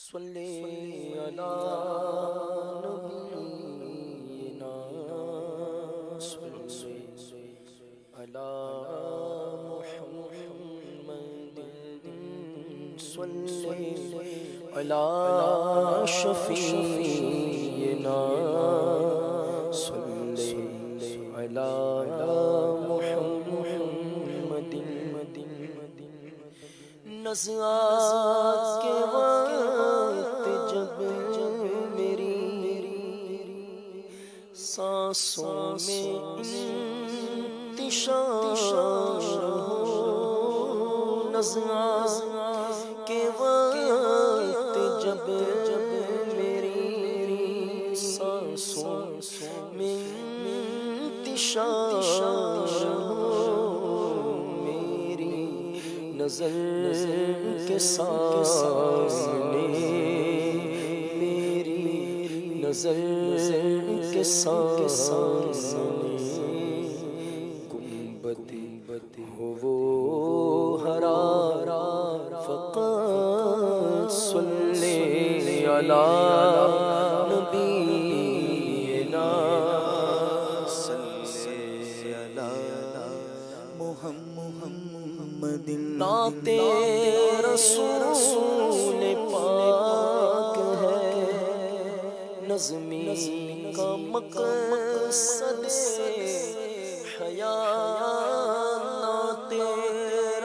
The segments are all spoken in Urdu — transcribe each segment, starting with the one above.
صلی علی نبینا صلی علی محمد صلی علی شفیعنا صلی علی محمد نزعات کے وقت جب میری سانسوں میں انتشار ہو، نزعات کے وقت جب میری سانسوں میں انتشار ہو، میری نظر کے سامنے میری نظر کے سامنے گنبد ہو وہ حرا فقط صلی علی نبینا صلی علی محمد نعت رسول پاک ہے، نظمی کا مقصد حیات، نعت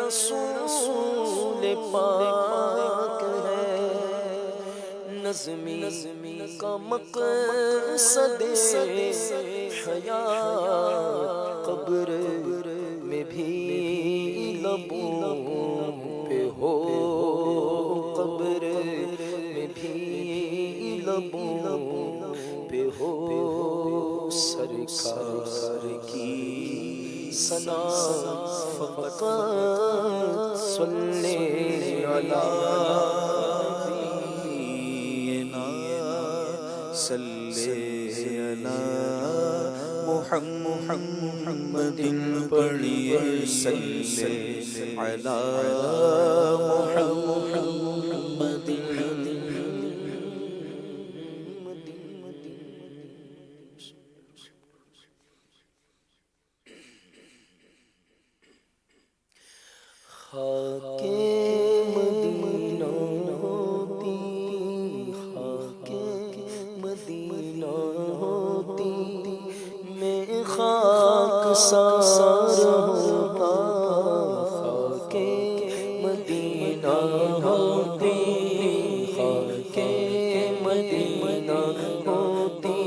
رسول پاک ہے، نظمی کا مقصد حیات، قبر میں بھی لبوں پہ ہو، قبر میں بھی لبوں پہ ہو، سرکار کی ثنا فقط صلی علی نبینا صلی علی محمد پڑھیے صلی علی محمد خاک مدینہ ہوتی، خاک مدینہ ہوتی، میں خاک سار ہوتا، خاک مدینہ ہوتی، خاک مدینہ ہوتی،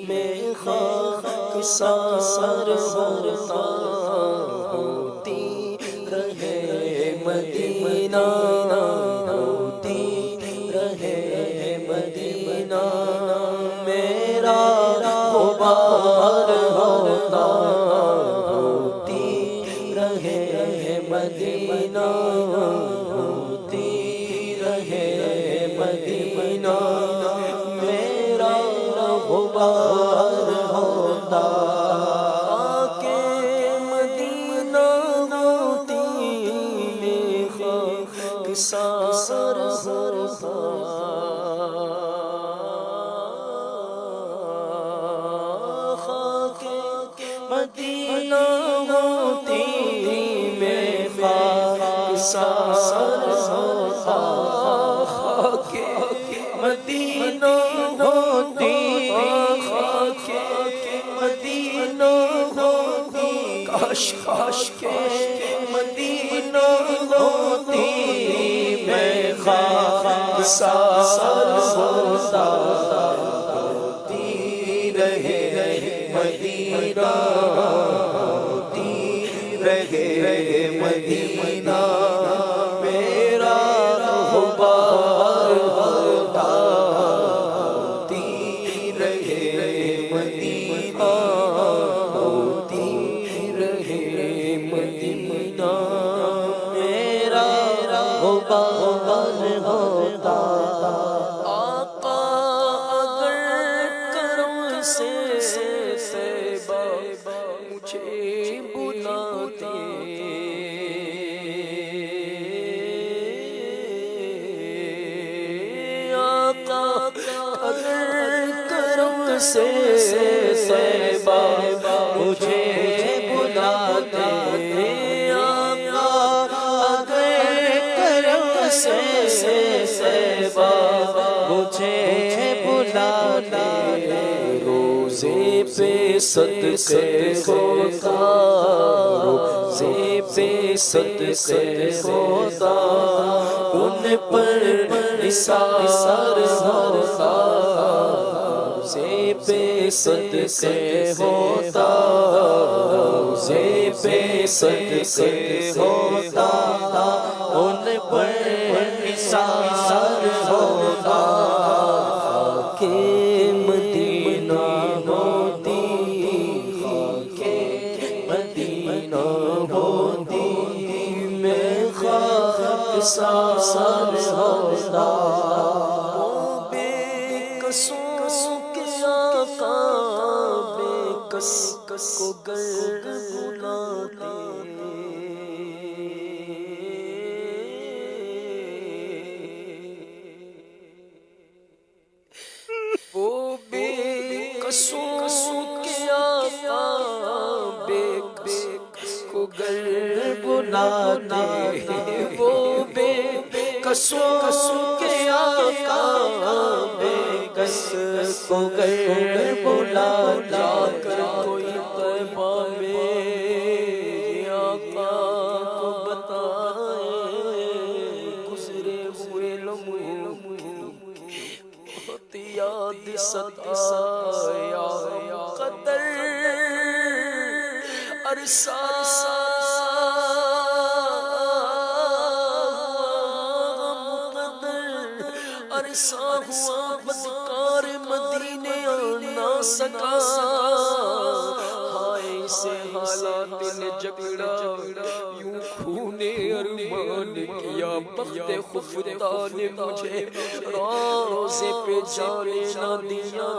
میں خاک سار ہوتا، ہوتی رہے مدینہ، ہوتی رہے مدینہ، میرا غبار ہوتا، ہوتی رہے مدینہ، ہوتی رہے مدینہ، میرا غبار ہوتا، سار ہوتا، خاک مدینہ ہوتی، میں خاک سار ہوتا، خاک مدینہ ہوتی، خاک مدینہ ہوتی، کاش کاش کے مدینہ ہوتی، میں خاک سار ہوتا، ہوتی رہے مدینہ، ہوتی رہے مدینہ، میرا غبار ہوتا، ہوتی رہے مدینہ، ہوتی رہے مدینہ، میرا غبار ہوتا، آقا اگر کرم سے مجھے بلاتے، سے طیبہ مجھے بلاتے آقا، اگر کرم سے طیبہ مجھے بلاتے، روزے پہ صدقے ہوتا، روزے پہ صدقے ہوتا، ان پر نثار ہوتا، روزے پہ صدقے ہوتا، روزے پہ صدقے ہوتا، ان پر نثار ہوتا، خاکِ مدینہ ہوتی، خاکِ مدینہ ہوتی، میں خاک سار ہوتا، بے کسوں کے آقا بے کس کو گر بلاتے، وہ بے کسوں کے آقا بے کس کو گر بلاتے، وہ بے کسوں کے آقا بے کس کو گر بلاتے، جا کر کوئی طیبہ میں آقا کو بتائے، گزرے ہوئے لمحوں بہت یاد ستائے، یا قدر عرصہ عرصہ ہوا بدکار مدینے آ نہ سکا، ہائے اسے حالات نے جگڑا، یوں خونے ارمان کیا، بخت خفتہ نے مجھے روزے پہ جانے نہ دیا،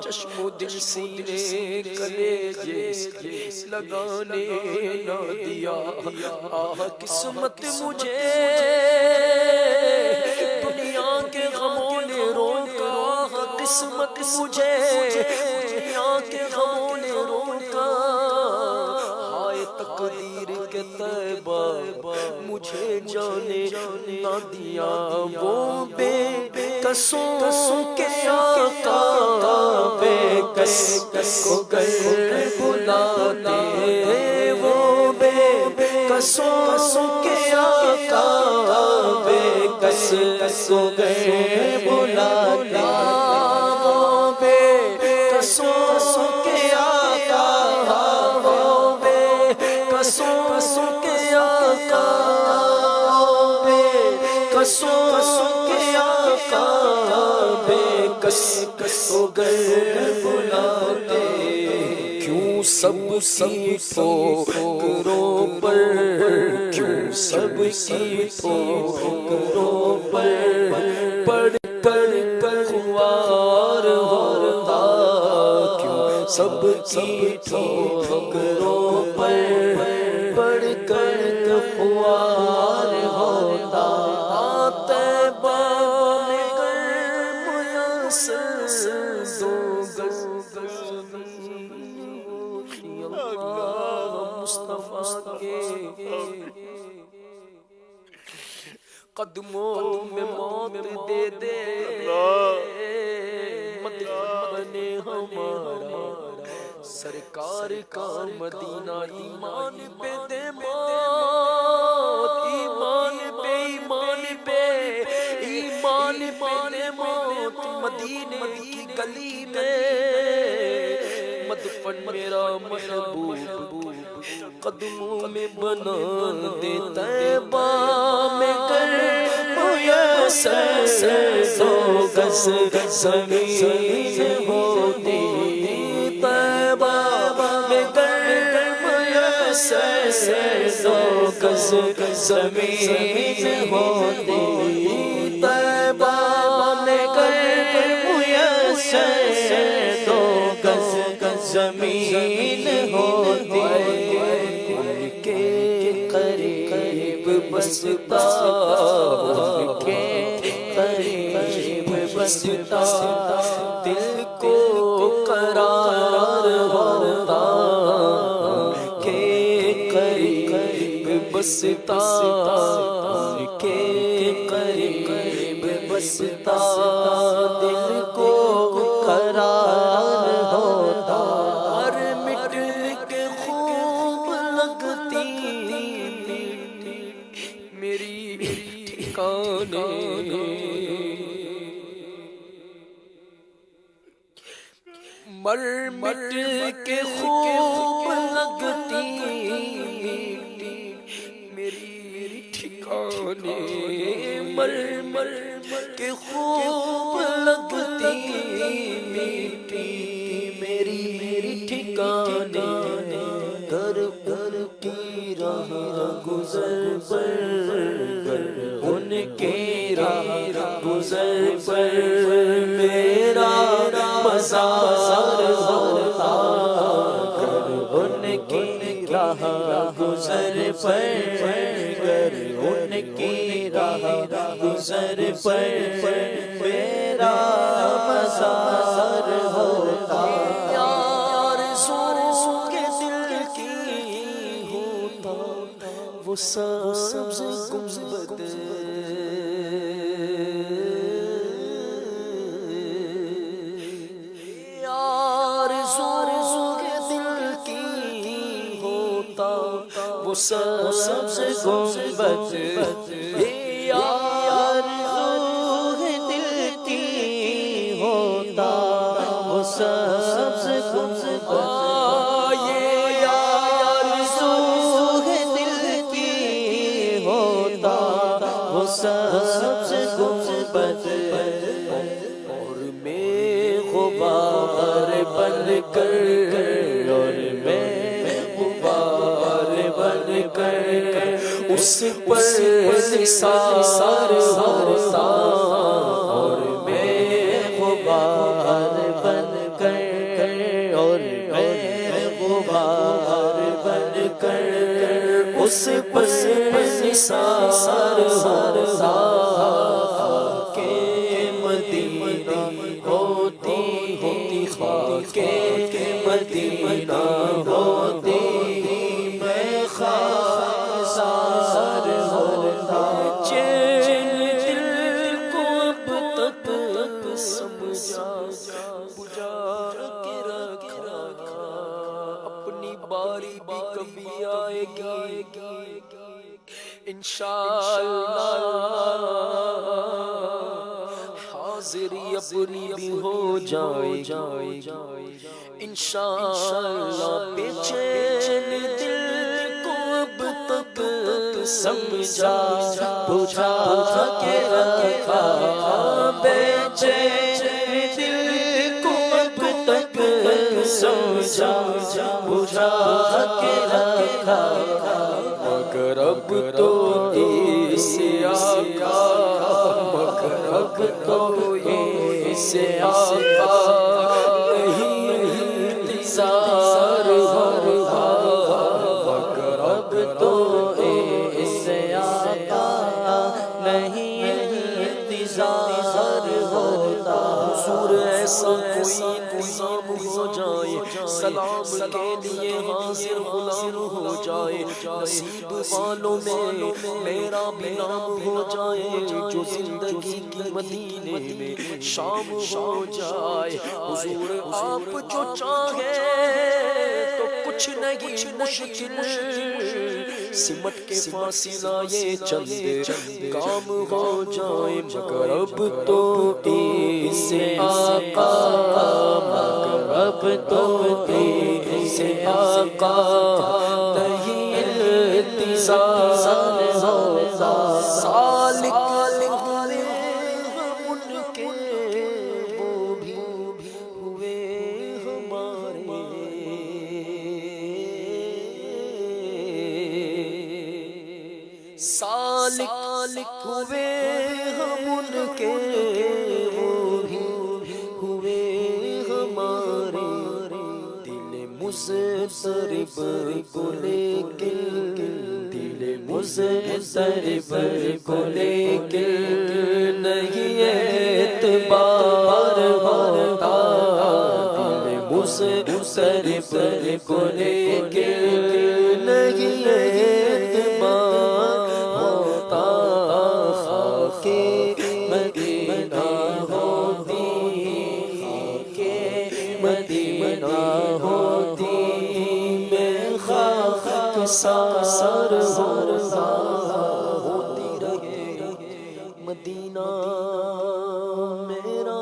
چشم و دل سینے کلیجے لگانے نہ دیا، آہ قسمت مجھے دنیا کے غموں نے روکا، آہ قسمت مجھے دنیا کے غموں نے روکا، ہائے تقدیر کے طیبہ مجھے جانے نہ دیا، وہ بے کسوں کے آقا بے کس کو گر بلاتے، وہ بے کسوں کے آقا بے کس کو گر بلاتے، وہ بے کسوں کے آقا، وہ بے کسوں کے آقا، بے کسوں کے آقا بے کس کو گر بلاتے، کیوں سب کی ٹھوکروں پر، کیوں سب کی ٹھوکروں پر پڑھ پڑھ کر خوار ہوتا، کیوں سب کی ٹھوکروں پر پڑھ کر خوار ہوتا، طیبہ میں گر میسر دو گز مصطفیٰ کے قدموں میں موت دے دے، مدفن بنے ہمارا سرکار کا مدینہ، ایمان پہ دے موت، ایمان پہ ایمان پہ ایمان پہ دے موت، مدینے کی گلی میں مدفن میرا محبوب قدموں میں بنا دے، طیبہ میں گر میسر دو گز زمین ہوتی، طیبہ میں گر میسر دو گز زمین ہوتی، طیبہ میں گر میسر دو گز زمین ہوتی، ان کے قریب بستا، ان کے قریب بستا دل کو قرار ہوتا کے قریب بستا کے قریب بستا دل کو قرار ہوتا اور مٹ کے خوب لگتی میری ٹھکانے مر مٹ کے خوب لگتی میری ٹھکانے مر مر کے خوب لگتی میری ٹھکانے گھر گھر کی راہ گزر پر ان کے راہ گزر پر میرا مزار ہوتا ان کی راہ گزر پر ان کی راہ گزر پر میرا مزار ہوتا آرزو کے دل کی ہوتا وہ سبز گنبد وہ سبز گنبد آرزو دل کی ہوتا وہ سبز گنبد یہ آرزو دل کی ہوتا وہ سبز گنبد اور میں غبار بن کر اور میں اس پر نثار ہوتا اور میں غبار بن کر اور میں غبار بن کر اس پر نثار ہوتا کہ مدینہ ہوتی خاک مدینہ ہوتی میں خاصار ہوتا چین دل کو اب تک سمجھا بجھا کے رکھا اپنی باری بھی کبھی آئے گی انشاءاللہ حاضری اپنی بھی ہو جائے انشاءاللہ بے چین دل کو اب تک سمجھا بجھا کے رکھا بے چین دل کو اب تک سمجھا بجھا کے رکھا مگر اب تو اس آقا مگر اب تو اس آقا نہیں انتظار ہوتا مگر اب تو اس آقا نہیں انتظار ہوتا حضور ایسا کوئی انتظام ہو جائے سلام کے لیے حاضر غلام ہو جائے نصیب والوں میں میرا بھی نام ہو جائے جو زندگی کی مدینے میں شام ہو جائے حضور آپ جو چاہیں تو کچھ نہیں مشکل سمٹ کے فاصلہ یہ چند کام ہو جائے مگر اب تو اس آقا مگر اب تو اس آقا نہیں انتظار ہوتا سالک ہم ان کے وہ بھی ہوئے ہمارے سالک ہوئے ہم ان کے وہ بھی ہوئے ہمارے دل مضطرب کو لے کے دل مضطرب کو لے کے نہیں اعتبار سر کو لے کے نہیں اعتبار ہوتا خاک مدینہ ہوتی خاک مدینہ ہوتی میں خاک سار ہوتی رہے مدینہ میرا